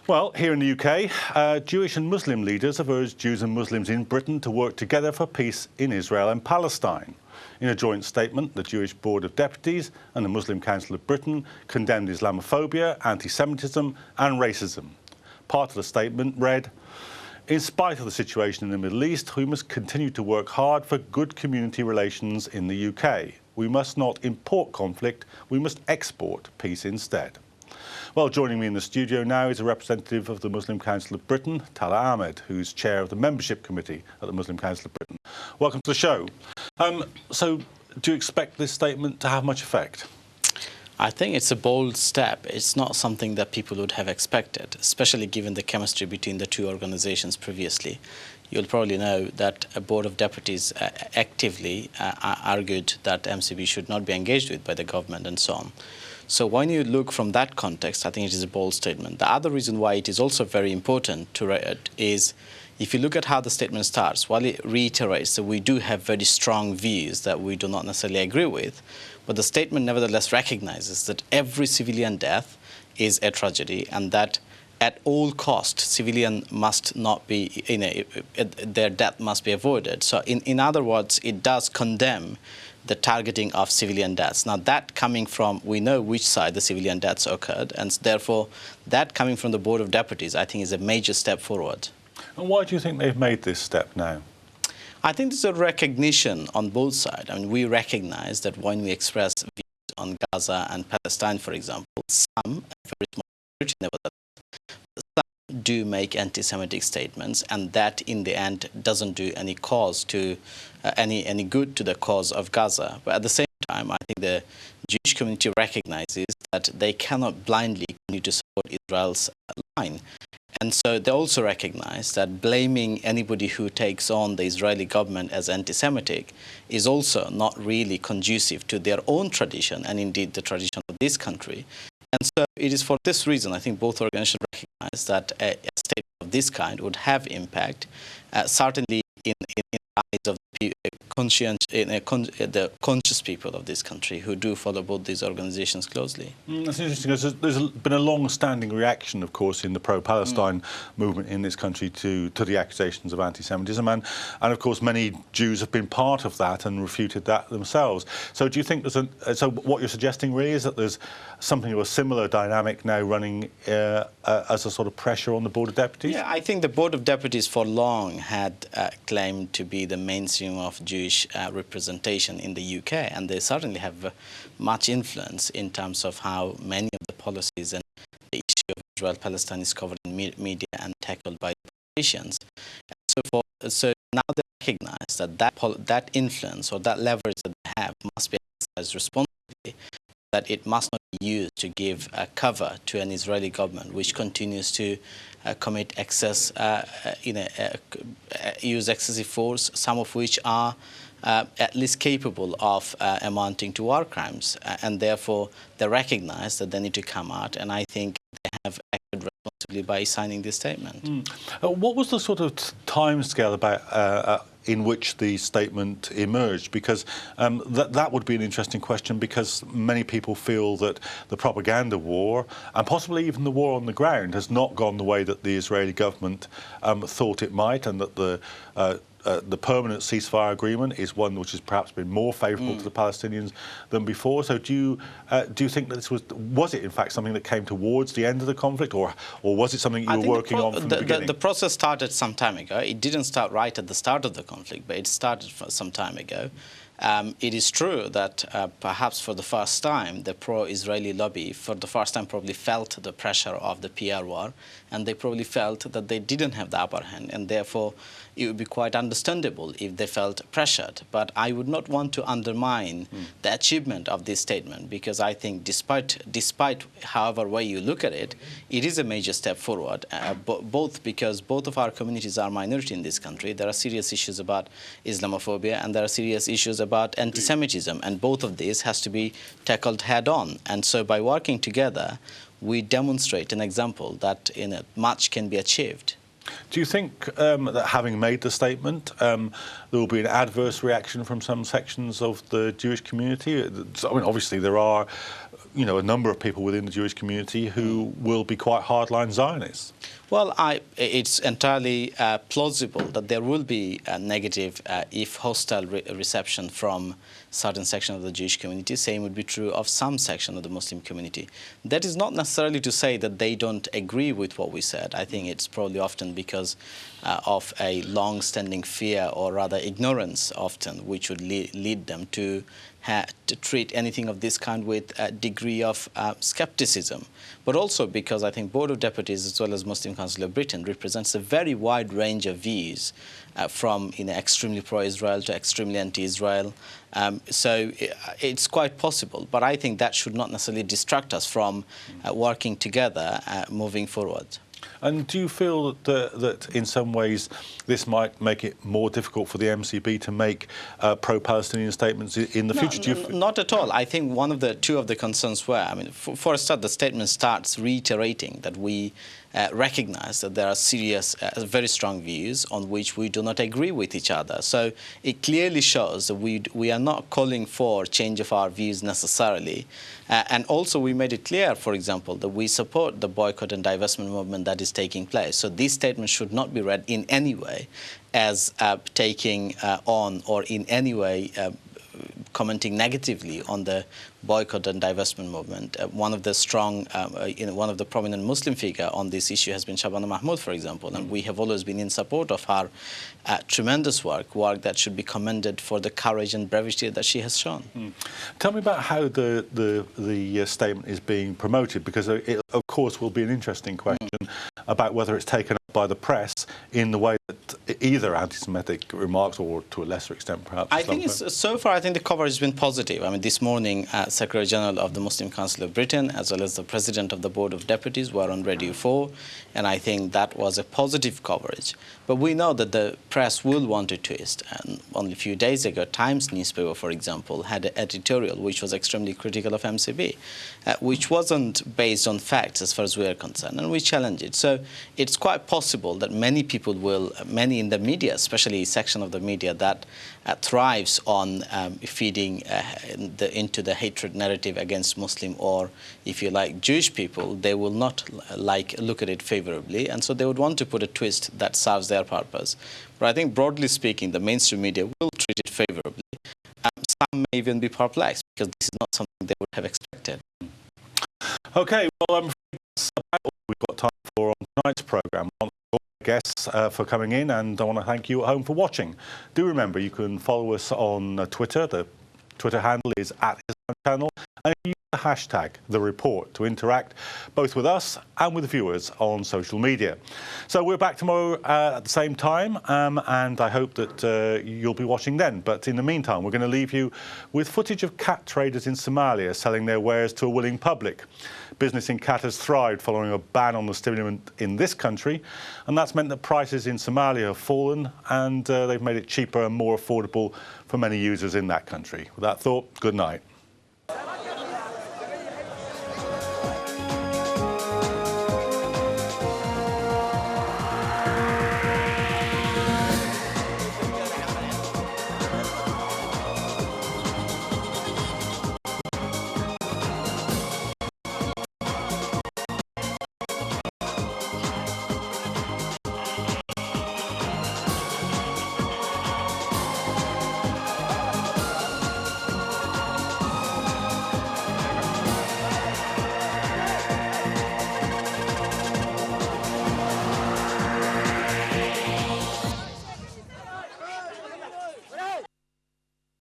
Well, here in the UK, Jewish and Muslim leaders have urged Jews and Muslims in Britain to work together for peace in Israel and Palestine. In a joint statement, the Jewish Board of Deputies and the Muslim Council of Britain condemned Islamophobia, anti-Semitism and racism. Part of the statement read, "In spite of the situation in the Middle East, we must continue to work hard for good community relations in the UK. We must not import conflict, we must export peace instead." Well, joining me in the studio now is a representative of the Muslim Council of Britain, Tala Ahmed, who's chair of the Membership Committee at the Muslim Council of Britain. Welcome to the show. So, do you expect this statement to have much effect? I think it's a bold step. It's not something that people would have expected, especially given the chemistry between the two organizations previously. You'll probably know that a Board of Deputies actively argued that MCB should not be engaged with by the government and so on. So when you look from that context, I think it is a bold statement. The other reason why it is also very important to read is if you look at how the statement starts, while it reiterates that we do have very strong views that we do not necessarily agree with, but the statement nevertheless recognizes that every civilian death is a tragedy and that at all cost, civilian must not be, their death must be avoided. So in other words, it does condemn the targeting of civilian deaths. Now that coming from, we know which side the civilian deaths occurred, and therefore that coming from the Board of Deputies, I think is a major step forward. And why do you think they've made this step now? I think there's a recognition on both sides. I mean, we recognize that when we express views on Gaza and Palestine, for example, some, a very small minority nevertheless, some do make anti-Semitic statements, and that in the end doesn't do any cause to any good to the cause of Gaza. But at the same time, I think the Jewish community recognizes that they cannot blindly continue to support Israel's line. And so they also recognize that blaming anybody who takes on the Israeli government as anti-Semitic is also not really conducive to their own tradition and indeed the tradition of this country. And so it is for this reason I think both organizations recognize that a statement of this kind would have impact, certainly in the eyes of the conscious people of this country who do follow both these organizations closely. That's interesting, because there's been a long-standing reaction, of course, in the pro-Palestine movement in this country to the accusations of anti-Semitism, and of course many Jews have been part of that and refuted that themselves. So do you think there's so what you're suggesting really is that there's something of a similar dynamic now running as a sort of pressure on the Board of Deputies? Yeah, I think the Board of Deputies for long had claimed to be the mainstream of Jewish representation in the UK, and they certainly have much influence in terms of how many of the policies and the issue of Israel-Palestine is covered in media and tackled by politicians. And so now they recognize that that influence or that leverage that they have must be exercised responsibly, that it must not be used to give cover to an Israeli government which continues to commit excess, use excessive force, some of which are at least capable of amounting to war crimes, and therefore they recognize that they need to come out, and I think they have acted responsibly by signing this statement. What was the sort of timescale about in which the statement emerged? Because that would be an interesting question, because many people feel that the propaganda war, and possibly even the war on the ground, has not gone the way that the Israeli government thought it might, and that the permanent ceasefire agreement is one which has perhaps been more favourable to the Palestinians than before. So do you think that this was it in fact something that came towards the end of the conflict, or was it something you were working on from the beginning? The process started some time ago. It didn't start right at the start of the conflict, but it started some time ago. It is true that perhaps for the first time, the pro-Israeli lobby, for the first time, probably felt the pressure of the PR war, and they probably felt that they didn't have the upper hand, and therefore it would be quite understandable if they felt pressured. But I would not want to undermine the achievement of this statement, because I think despite however way you look at it, it is a major step forward, both because both of our communities are minority in this country. There are serious issues about Islamophobia, and there are serious issues about anti-Semitism, and both of these has to be tackled head-on. And so by working together, we demonstrate an example that much can be achieved. Do you think that having made the statement, there will be an adverse reaction from some sections of the Jewish community? I mean, obviously there are a number of people within the Jewish community who will be quite hardline Zionists. Well, it's entirely plausible that there will be a negative, if hostile reception from certain section of the Jewish community. Same would be true of some section of the Muslim community. That is not necessarily to say that they don't agree with what we said. I think it's probably often because of a long-standing fear, or rather ignorance often, which would lead them to treat anything of this kind with a degree of skepticism. But also because I think Board of Deputies as well as Muslim Council of Britain represents a very wide range of views, from extremely pro-Israel to extremely anti-Israel. So it's quite possible, but I think that should not necessarily distract us from working together moving forward. And do you feel that in some ways this might make it more difficult for the MCB to make pro-Palestinian statements in the future? Not at all. I think two of the concerns were, for a start, the statement starts reiterating that we recognize that there are serious, very strong views on which we do not agree with each other. So it clearly shows that we are not calling for change of our views necessarily. And also we made it clear, for example, that we support the boycott and divestment movement that is taking place. So this statement should not be read in any way as taking on or in any way commenting negatively on the boycott and divestment movement. One of the strong, one of the prominent Muslim figure on this issue has been Shabana Mahmoud, for example, and we have always been in support of her tremendous work that should be commended for the courage and brevity that she has shown. Tell me about how the statement is being promoted, because it, of course, will be an interesting question about whether it's taken up by the press in the way that either anti-Semitic remarks, or to a lesser extent perhaps. I think so far I think the coverage has been positive. This morning Secretary General of the Muslim Council of Britain as well as the President of the Board of Deputies were on Radio 4, and I think that was a positive coverage. But we know that the press will want to twist, and only a few days ago Times newspaper, for example, had an editorial which was extremely critical of MCB, which wasn't based on facts as far as we are concerned, and we challenge it. So it's quite possible that many people many in the media, especially a section of the media that thrives on feeding into the hatred narrative against Muslim, or if you like Jewish people, they will not look at it favorably, and so they would want to put a twist that serves their purpose. But I think broadly speaking, the mainstream media will treat it favorably. Some may even be perplexed because this is not something they would have expected. Okay, well, I'm afraid that's about all we've got time for on tonight's programme. Guests for coming in, and I want to thank you at home for watching. Do remember you can follow us on Twitter. The Twitter handle is @IslamChannel, and use the hashtag #TheReport to interact both with us and with viewers on social media. So we're back tomorrow at the same time, and I hope that you'll be watching then. But in the meantime, we're going to leave you with footage of cat traders in Somalia selling their wares to a willing public. Business in cat has thrived following a ban on the stimulant in this country, and that's meant that prices in Somalia have fallen, and they've made it cheaper and more affordable for many users in that country. With that thought, good night.